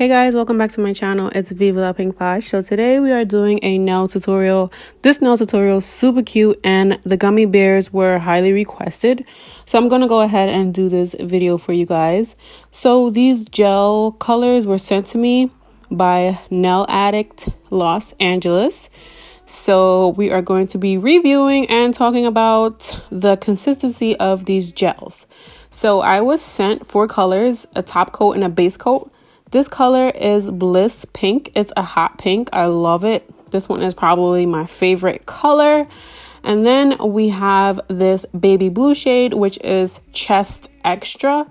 Hey guys, welcome back to my channel. It's Viva La Pink Posh. So today we are doing a nail tutorial. This nail tutorial is super cute and the gummy bears were highly requested. So I'm going to go ahead and do this video for you guys. So these gel colors were sent to me by Nail Addict Los Angeles. So we are going to be reviewing and talking about the consistency of these gels. So I was sent 4 colors, a top coat and a base coat. This color is Bliss Pink. It's a hot pink. I love it. This one is probably my favorite color. And then we have this baby blue shade, which is Chest Extra.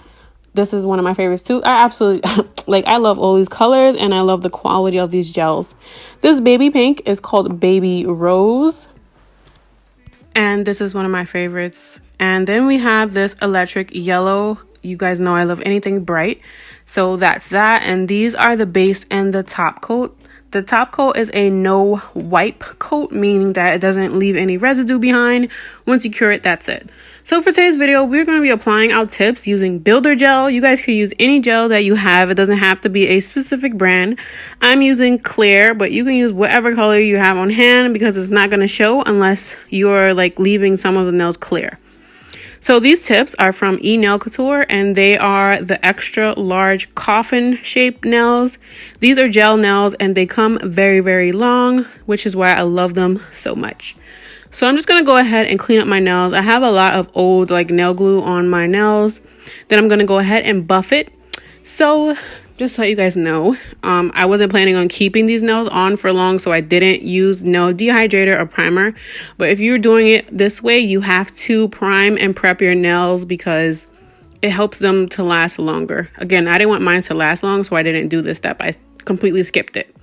This is one of my favorites too. I absolutely I love all these colors and I love the quality of these gels. This baby pink is called Baby Rose. And this is one of my favorites. And then we have this electric yellow. You guys know I love anything bright. So that's that. And these are the base and the top coat. The top coat is a no wipe coat, meaning that it doesn't leave any residue behind. Once you cure it, that's it. So for today's video, we're going to be applying our tips using builder gel. You guys can use any gel that you have. It doesn't have to be a specific brand. I'm using clear, but you can use whatever color you have on hand because it's not going to show unless you're leaving some of the nails clear. So these tips are from Nail Couture and they are the extra large coffin shaped nails. These are gel nails and they come very, very long, which is why I love them so much. So I'm just going to go ahead and clean up my nails. I have a lot of old nail glue on my nails. Then I'm going to go ahead and buff it. So just so you guys know, I wasn't planning on keeping these nails on for long, so I didn't use nail dehydrator or primer. But if you're doing it this way, you have to prime and prep your nails because it helps them to last longer. Again, I didn't want mine to last long, so I didn't do this step. I completely skipped it.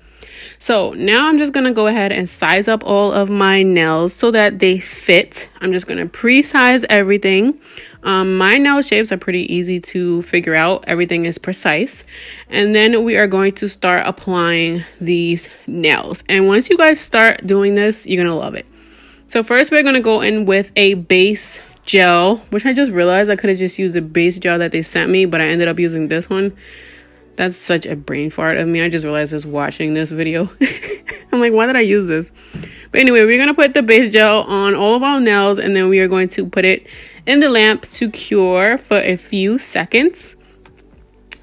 So now I'm just going to go ahead and size up all of my nails so that they fit. I'm just going to pre-size everything. My nail shapes are pretty easy to figure out. Everything is precise. And then we are going to start applying these nails. And once you guys start doing this, you're going to love it. So first we're going to go in with a base gel, which I just realized I could have just used a base gel that they sent me, but I ended up using this one. That's such a brain fart of me. I just realized this watching this video. I'm like, why did I use this? But anyway, we're going to put the base gel on all of our nails and then we are going to put it in the lamp to cure for a few seconds.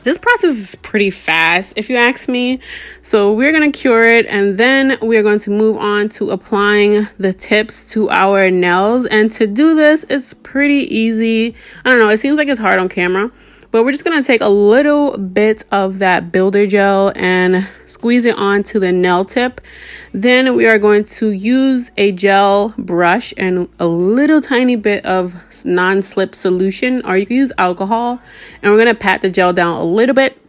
This process is pretty fast, if you ask me. So we're going to cure it and then we are going to move on to applying the tips to our nails. And to do this, it's pretty easy. I don't know, it seems like it's hard on camera. But we're just going to take a little bit of that builder gel and squeeze it onto the nail tip. Then we are going to use a gel brush and a little tiny bit of non-slip solution, or you can use alcohol. And we're going to pat the gel down a little bit.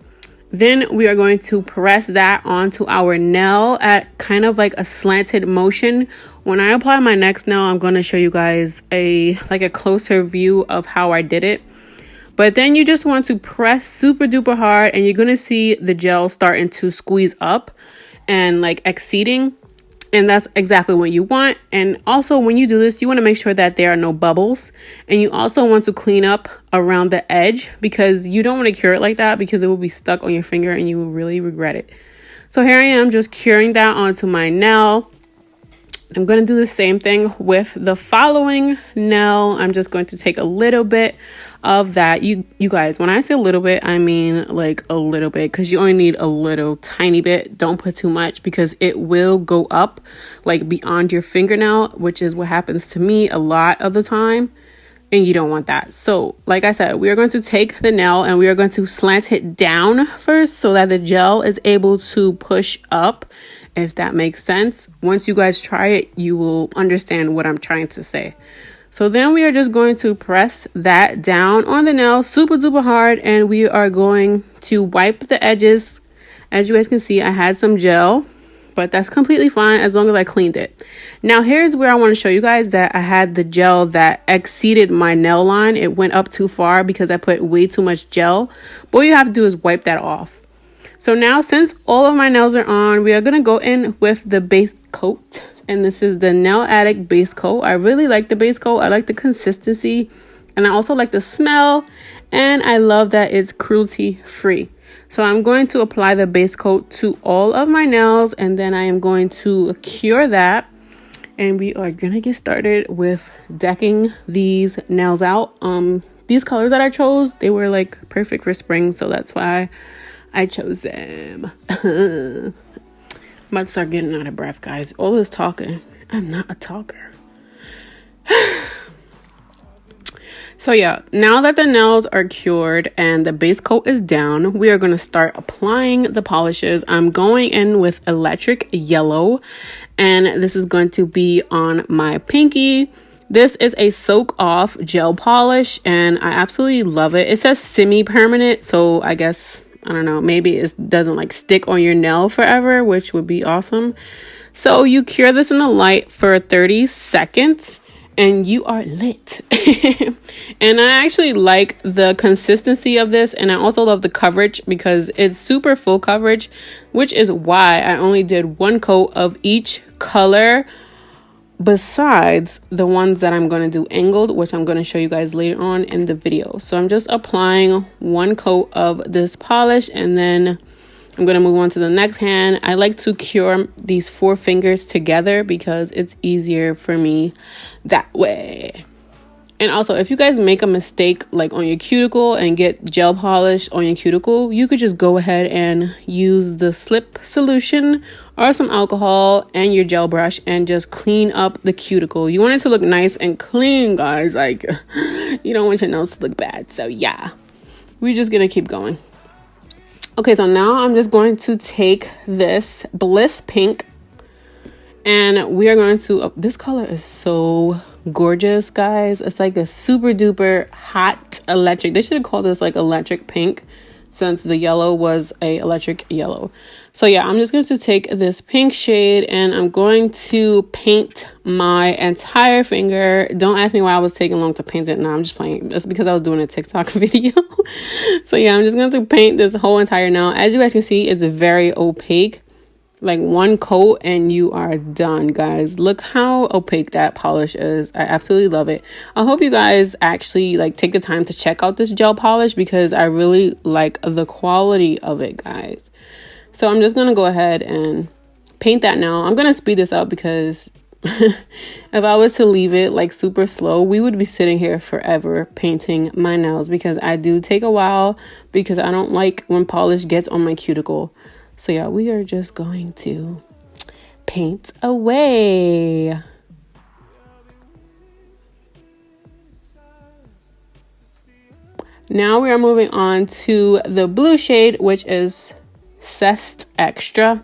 Then we are going to press that onto our nail at kind of like a slanted motion. When I apply my next nail, I'm going to show you guys a closer view of how I did it. But then you just want to press super duper hard and you're going to see the gel starting to squeeze up and exceeding. And that's exactly what you want. And also when you do this, you want to make sure that there are no bubbles. And you also want to clean up around the edge because you don't want to cure it like that because it will be stuck on your finger and you will really regret it. So here I am just curing that onto my nail. I'm going to do the same thing with the following nail. I'm just going to take a little bit of that. You guys, when I say a little bit, I mean a little bit because you only need a little tiny bit. Don't put too much because it will go up beyond your fingernail, which is what happens to me a lot of the time. And you don't want that. So like I said, we are going to take the nail and we are going to slant it down first so that the gel is able to push up, if that makes sense. Once you guys try it, you will understand what I'm trying to say. So then we are just going to press that down on the nail super duper hard and we are going to wipe the edges. As you guys can see, I had some gel, but that's completely fine as long as I cleaned it. Now here's where I want to show you guys that I had the gel that exceeded my nail line. It went up too far because I put way too much gel. But all you have to do is wipe that off. So now since all of my nails are on, we are going to go in with the base coat. And this is the Nail Addict base coat. I really like the base coat. I like the consistency and I also like the smell. And I love that it's cruelty free. So I'm going to apply the base coat to all of my nails, and then I am going to cure that. And we are gonna get started with decking these nails out. These colors that I chose, they were like perfect for spring, so that's why I chose them. I'm about to start getting out of breath, guys. All this talking, I'm not a talker. So yeah, now that the nails are cured and the base coat is down, we are going to start applying the polishes. I'm going in with electric yellow, and this is going to be on my pinky. This is a soak off gel polish, and I absolutely love it. It says semi-permanent, so I guess, I don't know, maybe it doesn't like stick on your nail forever, which would be awesome. So you cure this in the light for 30 seconds. And you are lit. And I actually like the consistency of this. And I also love the coverage because it's super full coverage, which is why I only did one coat of each color besides the ones that I'm going to do angled, which I'm going to show you guys later on in the video. So I'm just applying one coat of this polish, and then I'm going to move on to the next hand. I like to cure these 4 fingers together because it's easier for me that way. And also, if you guys make a mistake like on your cuticle and get gel polish on your cuticle, you could just go ahead and use the slip solution or some alcohol and your gel brush and just clean up the cuticle. You want it to look nice and clean, guys. Like, you don't want your nails to look bad. So yeah, we're just going to keep going. Okay, so now I'm just going to take this Bliss Pink, and we are going to, this color is so gorgeous, guys. It's like a super duper hot electric. They should have called this like electric pink, since the yellow was a electric yellow. So yeah, I'm just going to take this pink shade and I'm going to paint my entire finger. Don't ask me why I was taking long to paint it. No, I'm just playing. That's because I was doing a TikTok video. So yeah, I'm just going to paint this whole entire nail. As you guys can see, it's very opaque. Like one coat and you are done, guys. Look how opaque that polish is. I absolutely love it. I hope you guys actually like take the time to check out this gel polish because I really like the quality of it, guys. So I'm just going to go ahead and paint that now. I'm going to speed this up because if I was to leave it like super slow, we would be sitting here forever painting my nails because I do take a while because I don't like when polish gets on my cuticle. So yeah, we are just going to paint away. Now we are moving on to the blue shade, which is Cest Extra.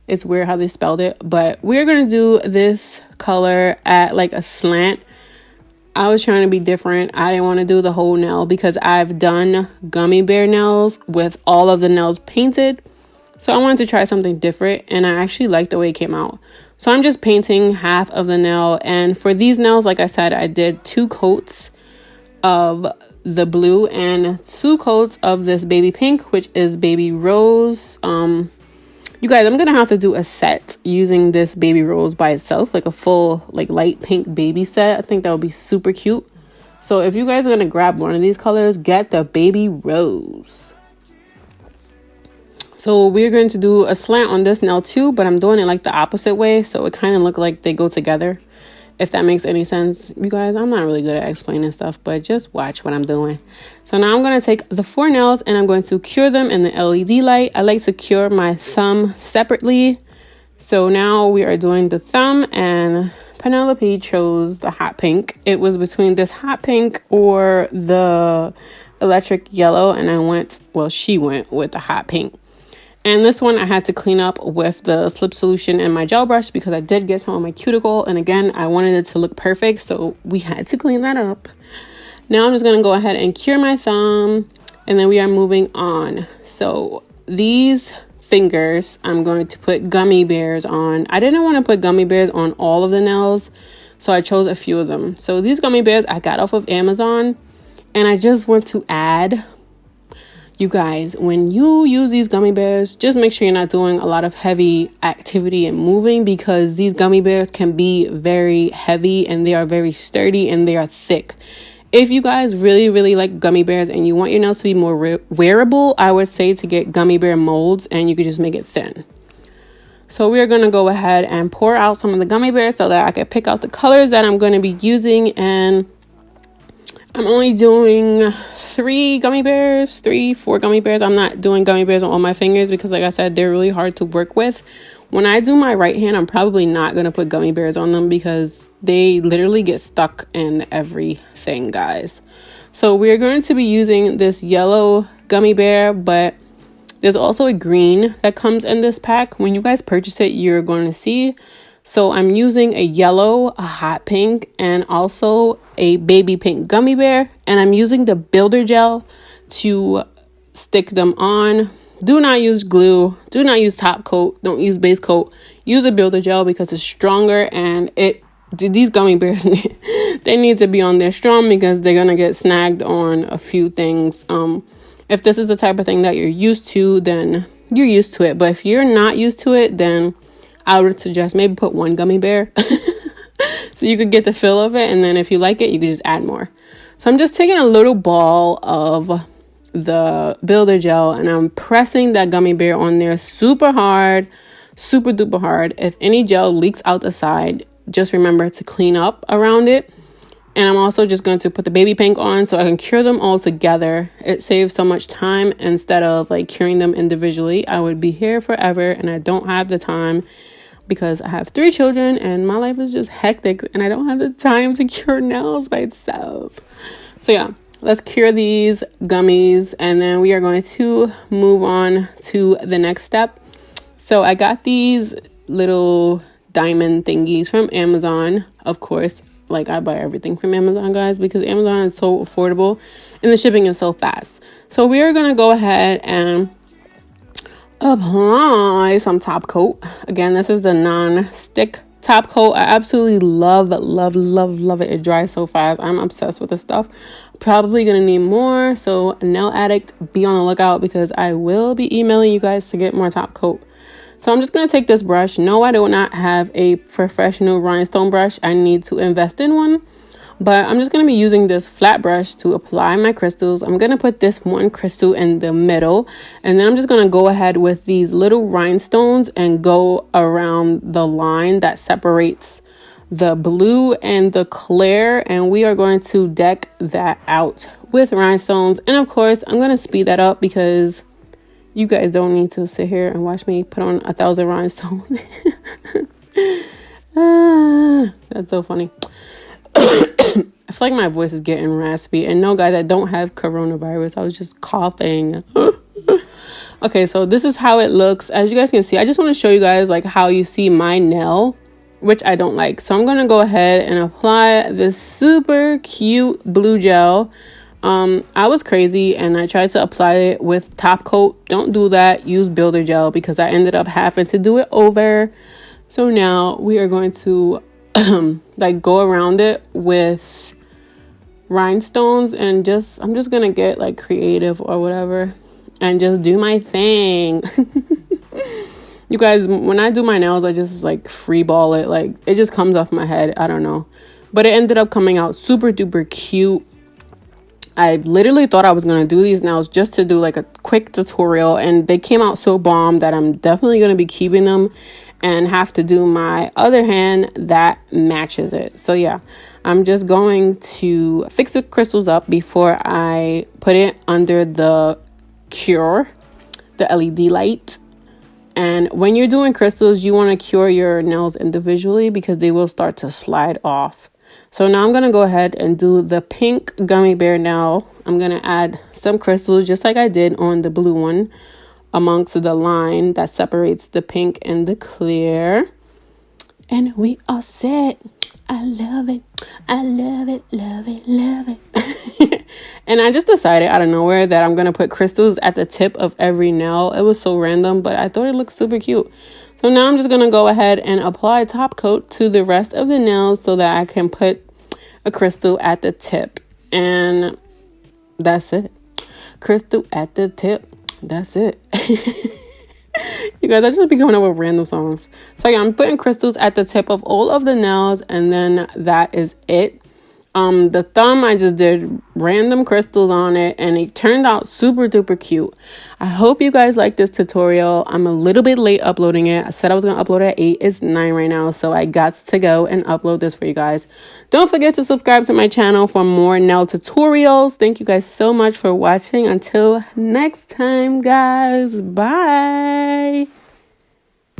It's weird how they spelled it, but we're going to do this color at like a slant. I was trying to be different. I didn't want to do the whole nail because I've done gummy bear nails with all of the nails painted. So I wanted to try something different, and I actually liked the way it came out. So I'm just painting half of the nail, and for these nails, like I said, I did 2 coats of the blue and 2 coats of this baby pink, which is baby rose. You guys, I'm gonna have to do a set using this baby rose by itself, like a full like light pink baby set. I think that would be super cute. So if you guys are gonna grab one of these colors, get the baby rose. So we're going to do a slant on this nail too, but I'm doing it like the opposite way. So it kind of look like they go together, if that makes any sense. You guys, I'm not really good at explaining stuff, but just watch what I'm doing. So now I'm going to take the 4 nails and I'm going to cure them in the LED light. I like to cure my thumb separately. So now we are doing the thumb, and Penelope chose the hot pink. It was between this hot pink or the electric yellow, and she went with the hot pink. And this one I had to clean up with the slip solution and my gel brush because I did get some on my cuticle. And again, I wanted it to look perfect, so we had to clean that up. Now I'm just going to go ahead and cure my thumb, and then we are moving on. So these fingers, I'm going to put gummy bears on. I didn't want to put gummy bears on all of the nails, so I chose a few of them. So these gummy bears I got off of Amazon, and I just want to add, you guys, when you use these gummy bears, just make sure you're not doing a lot of heavy activity and moving, because these gummy bears can be very heavy and they are very sturdy and they are thick. If you guys really like gummy bears and you want your nails to be more wearable, I would say to get gummy bear molds, and you could just make it thin. So we are going to go ahead and pour out some of the gummy bears so that I can pick out the colors that I'm going to be using. And I'm only doing 4 gummy bears. I'm not doing gummy bears on all my fingers because, like I said, they're really hard to work with. When I do my right hand, I'm probably not going to put gummy bears on them because they literally get stuck in everything, guys. So we're going to be using this yellow gummy bear, but there's also a green that comes in this pack. When you guys purchase it, you're going to see. So I'm using a yellow, a hot pink, and also a baby pink gummy bear. And I'm using the builder gel to stick them on. Do not use glue. Do not use top coat. Don't use base coat. Use a builder gel because it's stronger, and these gummy bears, they need to be on there strong because they're going to get snagged on a few things. If this is the type of thing that you're used to, then you're used to it. But if you're not used to it, then I would suggest maybe put 1 gummy bear so you could get the feel of it. And then if you like it, you could just add more. So I'm just taking a little ball of the builder gel and I'm pressing that gummy bear on there super hard, super duper hard. If any gel leaks out the side, just remember to clean up around it. And I'm also just going to put the baby pink on so I can cure them all together. It saves so much time instead of like curing them individually. I would be here forever and I don't have the time because I have 3 children and my life is just hectic and I don't have the time to cure nails by itself. So yeah, let's cure these gummies and then we are going to move on to the next step. So I got these little diamond thingies from Amazon, of course. Like, I buy everything from Amazon, guys, because Amazon is so affordable and the shipping is so fast. So we are going to go ahead and apply some top coat. Again, this is the non-stick top coat. I absolutely love it. It dries so fast. I'm obsessed with this stuff. Probably going to need more. So Nail Addict, be on the lookout because I will be emailing you guys to get more top coat. So I'm just going to take this brush. No, I do not have a professional rhinestone brush. I need to invest in one. But I'm just going to be using this flat brush to apply my crystals. I'm going to put this one crystal in the middle. And then I'm just going to go ahead with these little rhinestones and go around the line that separates the blue and the clear. And we are going to deck that out with rhinestones. And of course, I'm going to speed that up because you guys don't need to sit here and watch me put on 1,000 rhinestones. That's so funny. I feel like my voice is getting raspy. And no, guys, I don't have coronavirus. I was just coughing. Okay, so this is how it looks. As you guys can see, I just want to show you guys like how you see my nail, which I don't like. So I'm going to go ahead and apply this super cute blue gel. I was crazy and I tried to apply it with top coat. Don't do that. Use builder gel because I ended up having to do it over. So now we are going to like go around it with rhinestones and I'm just going to get like creative or whatever and just do my thing. You guys, when I do my nails, I just like free ball it. Like it just comes off my head. I don't know. But it ended up coming out super duper cute. I literally thought I was going to do these nails just to do like a quick tutorial and they came out so bomb that I'm definitely going to be keeping them and have to do my other hand that matches it. So yeah, I'm just going to fix the crystals up before I put it under the cure, the LED light. And when you're doing crystals, you want to cure your nails individually because they will start to slide off. So now I'm going to go ahead and do the pink gummy bear now. I'm going to add some crystals just like I did on the blue one amongst the line that separates the pink and the clear. And we are set. I love it. I love it, love it, love it. And I just decided out of nowhere that I'm going to put crystals at the tip of every nail. It was so random, but I thought it looked super cute. So now I'm just going to go ahead and apply top coat to the rest of the nails so that I can put a crystal at the tip. And that's it. Crystal at the tip. That's it. You guys, I just be coming up with random songs. So yeah, I'm putting crystals at the tip of all of the nails and then that is it. The thumb, I just did random crystals on it and it turned out super duper cute. I hope you guys like this tutorial. I'm a little bit late uploading it. I said I was going to upload at 8. It's 9 right now, so I got to go and upload this for you guys. Don't forget to subscribe to my channel for more nail tutorials. Thank you guys so much for watching. Until next time, guys. Bye.